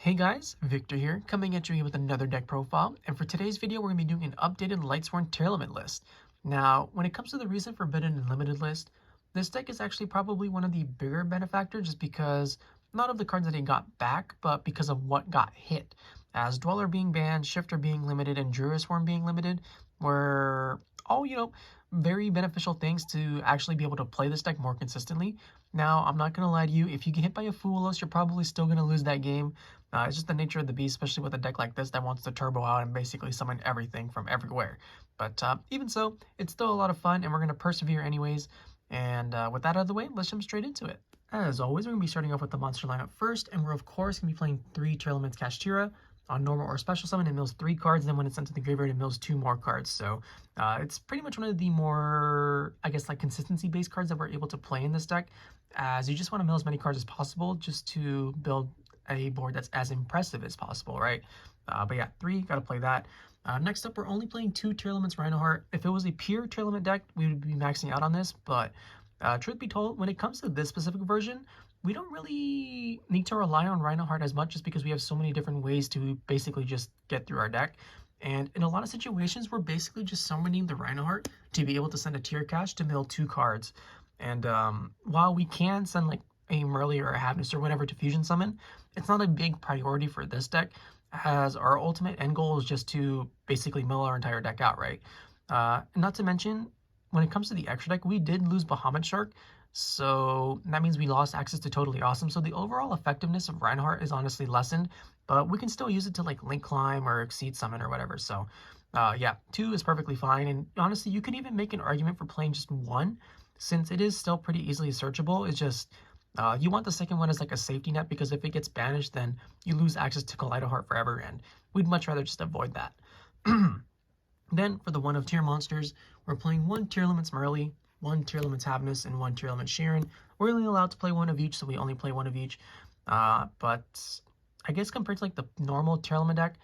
Hey guys, Victor here, coming at you with another deck profile, and for today's video we're going to be doing an updated Lightsworn Tearlaments list. Now, when it comes to the recent Forbidden and Limited list, this deck is actually probably one of the bigger benefactors just because, not of the cards that it got back, but because of what got hit. As Dweller being banned, Shifter being limited, and Jurisworm being limited were all, very beneficial things to actually be able to play this deck more consistently. Now, I'm not going to lie to you, if you get hit by a Foolos, you're probably still going to lose that game. It's just the nature of the beast, especially with a deck like this that wants to turbo out and basically summon everything from everywhere. But even so, it's still a lot of fun, and we're going to persevere anyways. And with that out of the way, let's jump straight into it. As always, we're going to be starting off with the monster lineup first, and we're of course going to be playing 3 Tearlaments Kashtira. On normal or special summon, it mills 3 cards, and then when it's sent to the graveyard, it mills 2 more cards. So it's pretty much one of the more, I guess, like consistency-based cards that we're able to play in this deck, as you just want to mill as many cards as possible just to build a board that's as impressive as possible, right? But yeah, 3, gotta play that. Next up, we're only playing 2 Tearlaments Rhinoheart. If it was a pure Tearlament deck, we would be maxing out on this, but truth be told, when it comes to this specific version, we don't really need to rely on Rhinoheart as much just because we have so many different ways to basically just get through our deck. And in a lot of situations, we're basically just summoning the Rhinoheart to be able to send a Tear Cache to mill 2 cards. And while we can send like a Merly or a Havnus or whatever to fusion summon, it's not a big priority for this deck, as our ultimate end goal is just to basically mill our entire deck out, right? Not to mention, when it comes to the extra deck, we did lose Bahamut Shark, so that means we lost access to Totally Awesome. So the overall effectiveness of Reinhardt is honestly lessened, but we can still use it to like Link Climb or Exceed Summon or whatever. So yeah, 2 is perfectly fine. And honestly, you could even make an argument for playing just 1, since it is still pretty easily searchable. It's just you want the second one as like a safety net, because if it gets banished, then you lose access to Kaleido Heart forever, and we'd much rather just avoid that. Then for the 1 of tier monsters, we're playing 1 Tearlaments Merly, 1 Tearlaments Havnus, and 1 Tearlaments Sheeran. We're only allowed to play 1 of each, so we only play 1 of each. But I guess compared to like the normal Tearlament deck,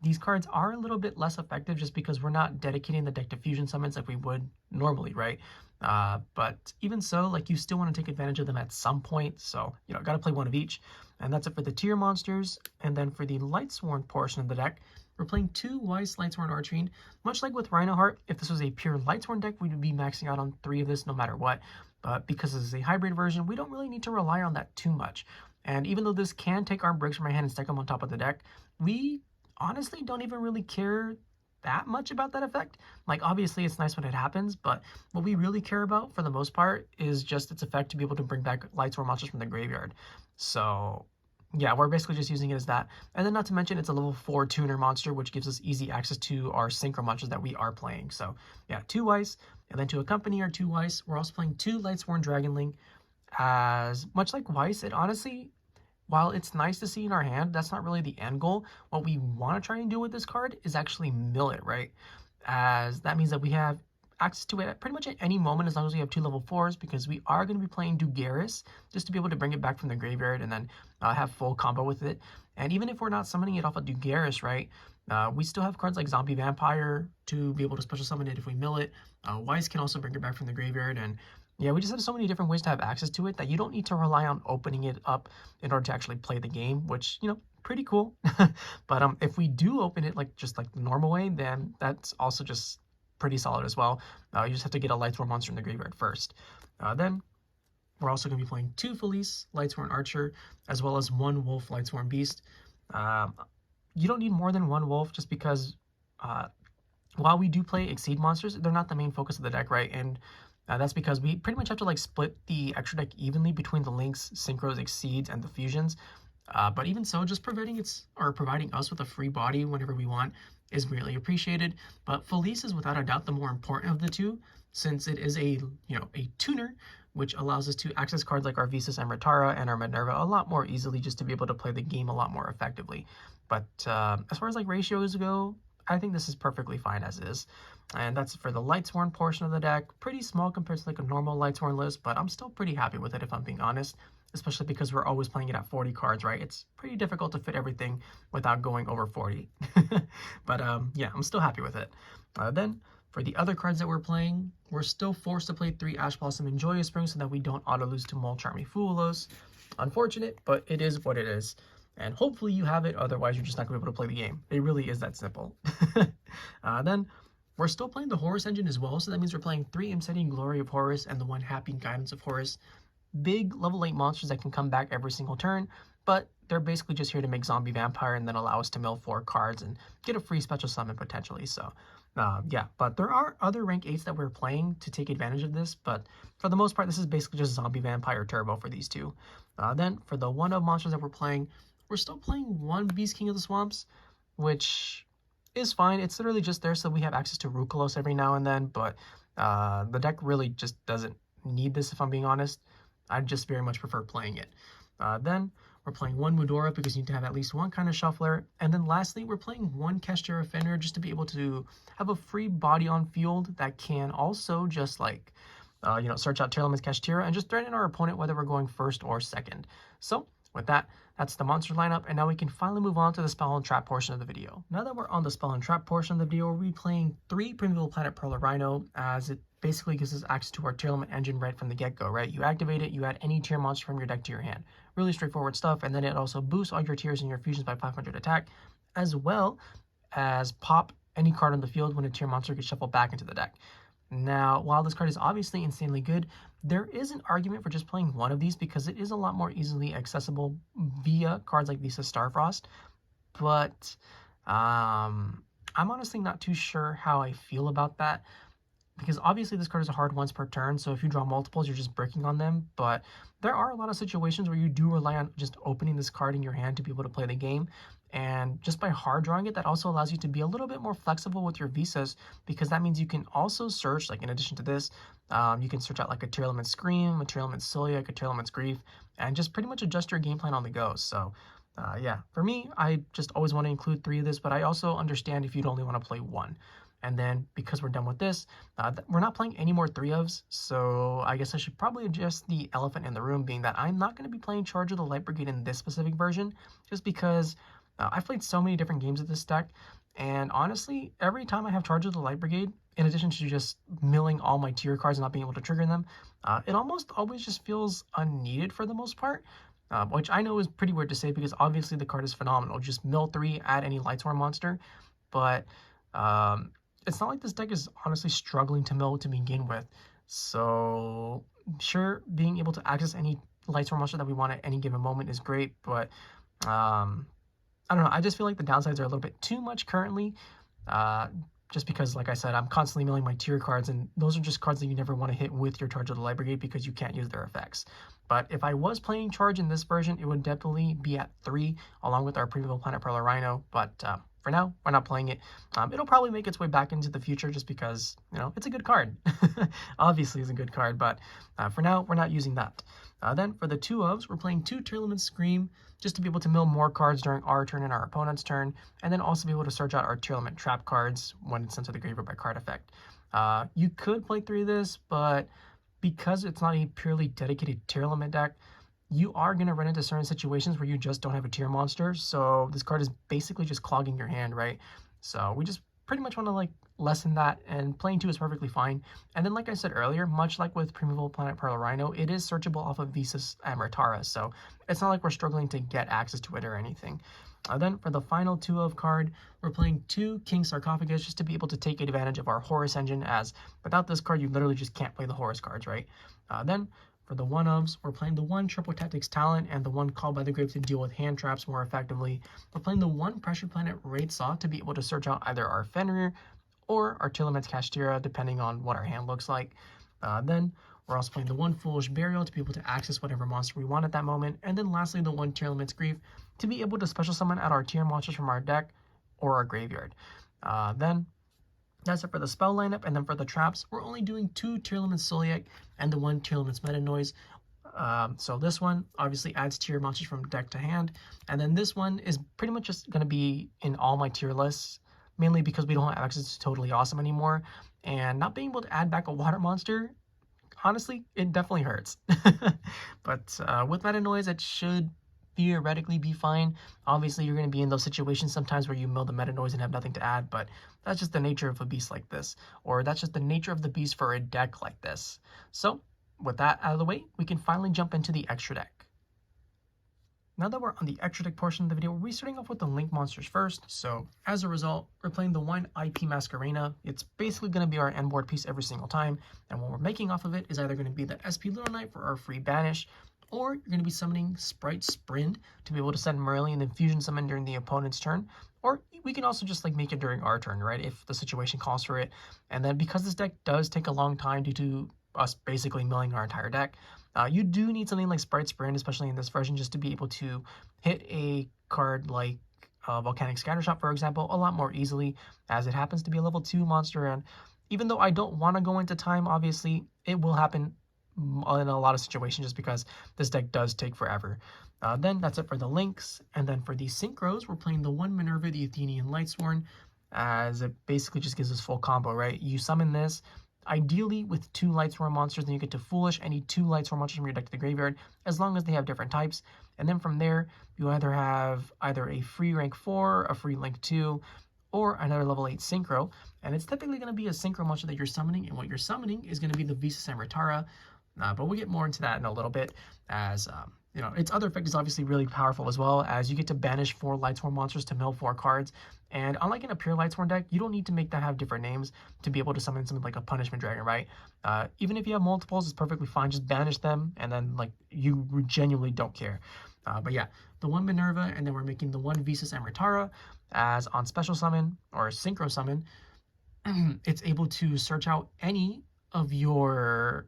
these cards are a little bit less effective just because we're not dedicating the deck to fusion summons like we would normally, right? But even so, like, you still want to take advantage of them at some point, so gotta play 1 of each. And that's it for the tier monsters. And then for the Lightsworn portion of the deck, we're playing 2 Weiss Lightsworn Archfiend. Much like with Rhinoheart, if this was a pure Lightsworn deck, we would be maxing out on 3 of this no matter what. But because this is a hybrid version, we don't really need to rely on that too much. And even though this can take our bricks from our hand and stack them on top of the deck, we honestly don't even really care that much about that effect. Like, obviously it's nice when it happens, but what we really care about for the most part is just its effect to be able to bring back Lightsworn monsters from the graveyard. So yeah, we're basically just using it as that. And then not to mention, it's a level 4 tuner monster, which gives us easy access to our synchro monsters that we are playing. So yeah, 2 Weiss. And then to accompany our 2 Weiss, we're also playing 2 Lightsworn Dragonling. As much like Weiss, it honestly, while it's nice to see in our hand, that's not really the end goal. What we want to try and do with this card is actually mill it, right? As that means that we have access to it pretty much at any moment, as long as we have 2 level 4s, because we are going to be playing Dugaris just to be able to bring it back from the graveyard and then have full combo with it. And even if we're not summoning it off of Dugaris, right, we still have cards like Zombie Vampire to be able to special summon it if we mill it. Weiss can also bring it back from the graveyard, and yeah, we just have so many different ways to have access to it that you don't need to rely on opening it up in order to actually play the game, which, pretty cool. But if we do open it just like the normal way, then that's also just pretty solid as well. You just have to get a Lightsworn monster in the graveyard first. Then we're also going to be playing 2 Felice Lightsworn Archer, as well as 1 Wolf Lightsworn Beast. You don't need more than 1 Wolf, just because while we do play Exceed monsters, they're not the main focus of the deck, right? And that's because we pretty much have to split the extra deck evenly between the Links, Synchros, Exceeds, and the Fusions. But even so, just providing us with a free body whenever we want is really appreciated. But Felice is without a doubt the more important of the 2, since it is a tuner, which allows us to access cards like our Visas and Ratara and our Minerva a lot more easily, just to be able to play the game a lot more effectively. But as far as ratios go, I think this is perfectly fine as is. And that's for the Lightsworn portion of the deck. Pretty small compared to a normal Lightsworn list, but I'm still pretty happy with it, if I'm being honest, especially because we're always playing it at 40 cards, right? It's pretty difficult to fit everything without going over 40. But yeah, I'm still happy with it. Then for the other cards that we're playing, we're still forced to play 3 Ash Blossom and Joyous Spring so that we don't auto lose to Molcharmy Foolos. Unfortunate, but it is what it is. And hopefully you have it, otherwise you're just not going to be able to play the game. It really is that simple. Then we're still playing the Horus engine as well, so that means we're playing 3 Inciting Glory of Horus and the 1 Happy Guidance of Horus. Big level 8 monsters that can come back every single turn, but they're basically just here to make zombie vampire and then allow us to mill 4 cards and get a free special summon potentially. So yeah, but there are other rank 8s that we're playing to take advantage of this, but for the most part this is basically just zombie vampire turbo for these two. Then for the 1-of monsters that we're playing, we're still playing 1 Beast King of the Swamps, which is fine. It's literally just there so we have access to Rukalos every now and then, but the deck really just doesn't need this, if I'm being honest. I just very much prefer playing it. Then we're playing 1 Mudora because you need to have at least 1 kind of shuffler. And then lastly, we're playing 1 Keshtira Fenrir just to be able to have a free body on field that can also just like, search out Tearlaments Keshtira and just threaten our opponent whether we're going first or second. So with that, that's the monster lineup, and now we can finally move on to the spell and trap portion of the video. Now that we're on the spell and trap portion of the video, we'll be playing 3 Primeval Planet Pearl Rhino, as it basically gives us access to our Tearlament engine right from the get-go, right? You activate it, you add any tier monster from your deck to your hand. Really straightforward stuff, and then it also boosts all your tiers and your fusions by 500 attack, as well as pop any card on the field when a tier monster gets shuffled back into the deck. Now, while this card is obviously insanely good, there is an argument for just playing 1 of these because it is a lot more easily accessible via cards like Visa Starfrost. But I'm honestly not too sure how I feel about that, because obviously this card is a hard once per turn, so if you draw multiples, you're just breaking on them. But there are a lot of situations where you do rely on just opening this card in your hand to be able to play the game. And just by hard drawing it, that also allows you to be a little bit more flexible with your visas, because that means you can also search, like in addition to this, you can search out like a Tearlaments Scream, a Tearlaments Celiac, a Tearlaments Grief, and just pretty much adjust your game plan on the go. So yeah, for me, I just always want to include 3 of this, but I also understand if you'd only want to play 1. And then because we're done with this, we're not playing any more 3-ofs, so I guess I should probably address the elephant in the room, being that I'm not going to be playing Charge of the Light Brigade in this specific version, just because I've played so many different games of this deck, and honestly, every time I have Charge of the Light Brigade, in addition to just milling all my tier cards and not being able to trigger them, it almost always just feels unneeded for the most part, which I know is pretty weird to say because obviously the card is phenomenal. Just mill 3, add any Lightsworn monster, but it's not like this deck is honestly struggling to mill to begin with. So sure, being able to access any Lightsworn monster that we want at any given moment is great, but I don't know, I just feel like the downsides are a little bit too much currently, just because, like I said, I'm constantly milling my tier cards, and those are just cards that you never want to hit with your Charge of the Light Brigade because you can't use their effects. But if I was playing Charge in this version, it would definitely be at 3, along with our Primeval Planet Pearl Rhino, but for now, we're not playing it. It'll probably make its way back into the future just because, it's a good card. Obviously, it's a good card, but for now, we're not using that. Then for the 2-ofs, we're playing 2 Tearlaments Scream just to be able to mill more cards during our turn and our opponent's turn, and then also be able to search out our Tearlament Trap cards when it's sent to the graveyard by card effect. You could play 3 of this, but because it's not a purely dedicated Tearlament deck, you are going to run into certain situations where you just don't have a tier monster, so this card is basically just clogging your hand, right? So we just pretty much want to lessen that, and playing 2 is perfectly fine. And then like I said earlier, much like with Primeval Planet Pearl Rhino, it is searchable off of Visas Amritara, so it's not like we're struggling to get access to it or anything. Then for the final 2-of card, we're playing 2 King Sarcophagus just to be able to take advantage of our Horus engine, as without this card you literally just can't play the Horus cards, right? Then for the 1-ofs, we're playing the 1 Triple Tactics Talent and the 1 Called by the Grave to deal with hand traps more effectively. We're playing the 1 Pressure Planet Raid Saw to be able to search out either our Fenrir or our Tearlaments Kashtira, depending on what our hand looks like. Then we're also playing the 1 Foolish Burial to be able to access whatever monster we want at that moment. And then lastly, the 1 Tearlaments Grief to be able to special summon out our tier monsters from our deck or our graveyard. Then that's it for the spell lineup, and then for the traps, we're only doing 2 Tearlaments Celiac and the 1 Tearlaments Meta Noise. So this one obviously adds tier monsters from deck to hand, and then this one is pretty much just going to be in all my tier lists, mainly because we don't have access to Totally Awesome anymore, and not being able to add back a water monster, honestly, it definitely hurts. But with Meta Noise, it should theoretically be fine. Obviously, you're going to be in those situations sometimes where you mill the Meta Noise and have nothing to add, but that's just the nature of a beast like this, or that's just the nature of the beast for a deck like this. So with that out of the way, we can finally jump into the extra deck. Now that we're on the extra deck portion of the video, we'll be starting off with the Link monsters first. So as a result, we're playing the one IP Masquerena. It's basically going to be our end board piece every single time. And what we're making off of it is either going to be the SP Little Knight for our free banish, or you're going to be summoning Sprite Sprint to be able to send Merlin and then fusion summon during the opponent's turn. Or we can also just like make it during our turn, right? If the situation calls for it. And then because this deck does take a long time due to us basically milling our entire deck, you do need something like Sprite Sprint, especially in this version, just to be able to hit a card like Volcanic Scattershot, for example, a lot more easily, as it happens to be a level 2 monster. And even though I don't want to go into time, obviously, it will happen in a lot of situations just because this deck does take forever. Then that's it for the links. And then for the synchros, we're playing the one Minerva, the Athenian Lightsworn, as it basically just gives us full combo, right? You summon this, ideally with 2 Lightsworn monsters, then you get to Foolish any 2 Lightsworn monsters from your deck to the graveyard, as long as they have different types. And then from there, you either have a free rank 4, a free link 2, or another level 8 synchro. And it's typically going to be a synchro monster that you're summoning, and what you're summoning is going to be the Visas Amritara. But we'll get more into that in a little bit, as you know, its other effect is obviously really powerful as well, as you get to banish 4 Lightsworn monsters to mill 4 cards. And unlike in a pure Lightsworn deck, you don't need to make that have different names to be able to summon something like a Punishment Dragon, right? Even if you have multiples, it's perfectly fine. Just banish them, and then like you genuinely don't care. But yeah, the one Minerva, and then we're making the one Visas Amritara, as on special summon or synchro summon, it's able to search out any of your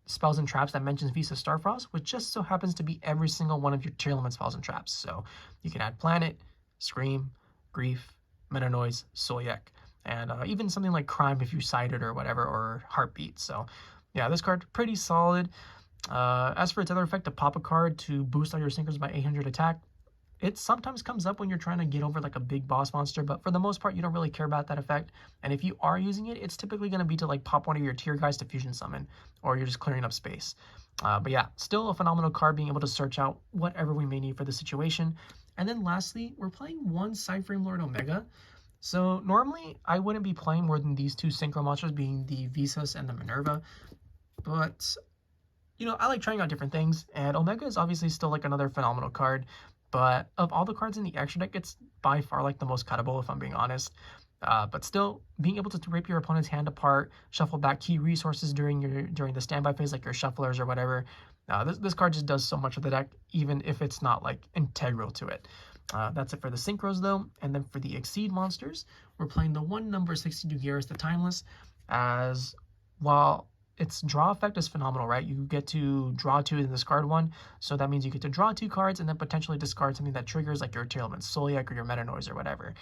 spells and traps that mentions Visa Starfrost, which just so happens to be every single one of your Tearlaments spells and traps. So you can add Planet, Scream, Grief, Meta Noise, Soyak, and even something like Crime if you cite it or whatever, or Heartbeat. So yeah, this card pretty solid. As for its other effect, to pop a card to boost all your synchros by 800 attack, it sometimes comes up when you're trying to get over like a big boss monster, but for the most part, you don't really care about that effect. And if you are using it, it's typically going to be to like pop one of your tier guys to fusion summon, or you're just clearing up space. But yeah, still a phenomenal card, being able to search out whatever we may need for the situation. And then lastly, we're playing one Sideframe Lord Omega. So normally I wouldn't be playing more than these 2 synchro monsters, being the Visas and the Minerva, but you know, I like trying out different things, and Omega is obviously still like another phenomenal card. But of all the cards in the extra deck, it's by far like the most cuttable, if I'm being honest. But still, being able to rip your opponent's hand apart, shuffle back key resources during the standby phase, like your shufflers or whatever. This card just does so much of the deck, even if it's not like integral to it. That's it for the synchros though. And then for the Exceed monsters, we're playing the one number 62 Garrus the Timeless, as while its draw effect is phenomenal, right? You get to draw 2 and discard 1, so that means you get to draw 2 cards and then potentially discard something that triggers like your Tearlaments, Soulyak, or your Meta Noise or whatever.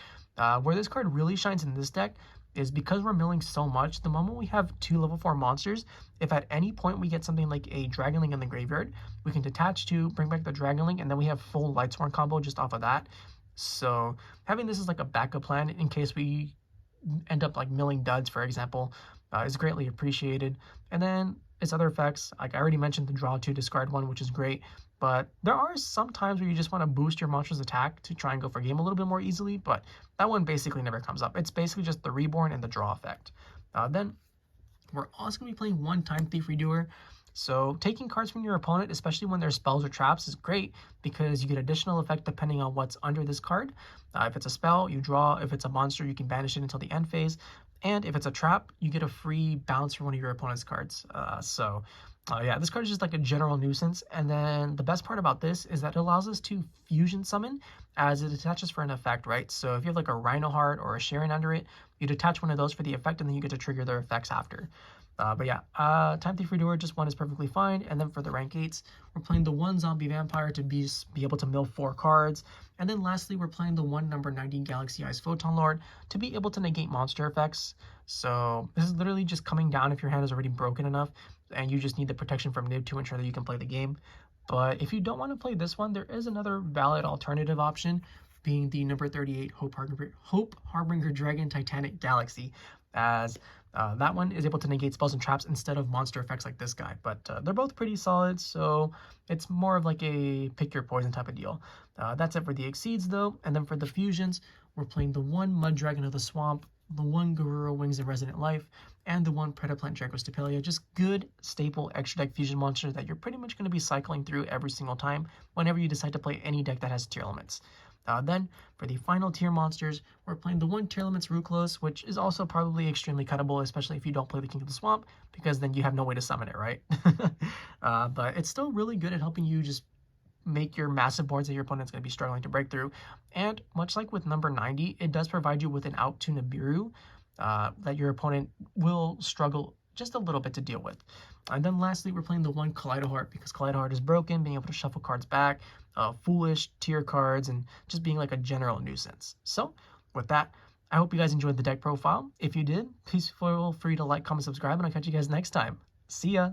Where this card really shines in this deck is because we're milling so much. The moment we have 2 level 4 monsters, if at any point we get something like a Dragonling in the graveyard, we can detach 2, bring back the Dragonling, and then we have full Lightsworn combo just off of that. So having this as like a backup plan in case we end up like milling duds, for example, is greatly appreciated. And then its other effects, like I already mentioned, the draw 2, discard 1, which is great. But there are some times where you just want to boost your monster's attack to try and go for game a little bit more easily, but that one basically never comes up. It's basically just the Reborn and the draw effect. Then we're also going to be playing one Time Thief Redoer. So taking cards from your opponent, especially when there's spells or traps, is great because you get additional effect depending on what's under this card. If it's a spell, you draw. If it's a monster, you can banish it until the end phase. And if it's a trap, you get a free bounce from one of your opponent's cards. Yeah, this card is just like a general nuisance. And then the best part about this is that it allows us to fusion summon as it attaches for an effect, right? So if you have like a Rhino Heart or a Sharon under it, you detach one of those for the effect, and then you get to trigger their effects after. But yeah, Time Thief Redoer, just one is perfectly fine. And then for the rank 8s, we're playing the one Zombie Vampire to be able to mill 4 cards. And then lastly, we're playing the one number 19 Galaxy Eyes Photon Lord to be able to negate monster effects. So this is literally just coming down if your hand is already broken enough and you just need the protection from Nib to ensure that you can play the game. But if you don't want to play this one, there is another valid alternative option, being the number 38 Hope Harbinger Dragon Titanic Galaxy, as that one is able to negate spells and traps instead of monster effects like this guy. But they're both pretty solid, so it's more of like a pick your poison type of deal. That's it for the Exceeds though. And then for the fusions, we're playing the one Mud Dragon of the Swamp, the one Garura Wings of Resident Life, and the one Predaplant Dracostapelia, just good, staple extra deck fusion monsters that you're pretty much going to be cycling through every single time whenever you decide to play any deck that has Tearlaments. Then, for the final tier monsters, we're playing the one Tearlaments Ruthless, which is also probably extremely cuttable, especially if you don't play the King of the Swamp, because then you have no way to summon it, right? But it's still really good at helping you just make your massive boards that your opponent's going to be struggling to break through. And much like with number 90, it does provide you with an out to Nibiru that your opponent will struggle just a little bit to deal with. And then lastly, we're playing the one Kaleido Heart because Kaleido Heart is broken, being able to shuffle cards back, foolish tier cards, and just being like a general nuisance. So with that, I hope you guys enjoyed the deck profile. If you did, please feel free to like, comment, subscribe, and I'll catch you guys next time. See ya!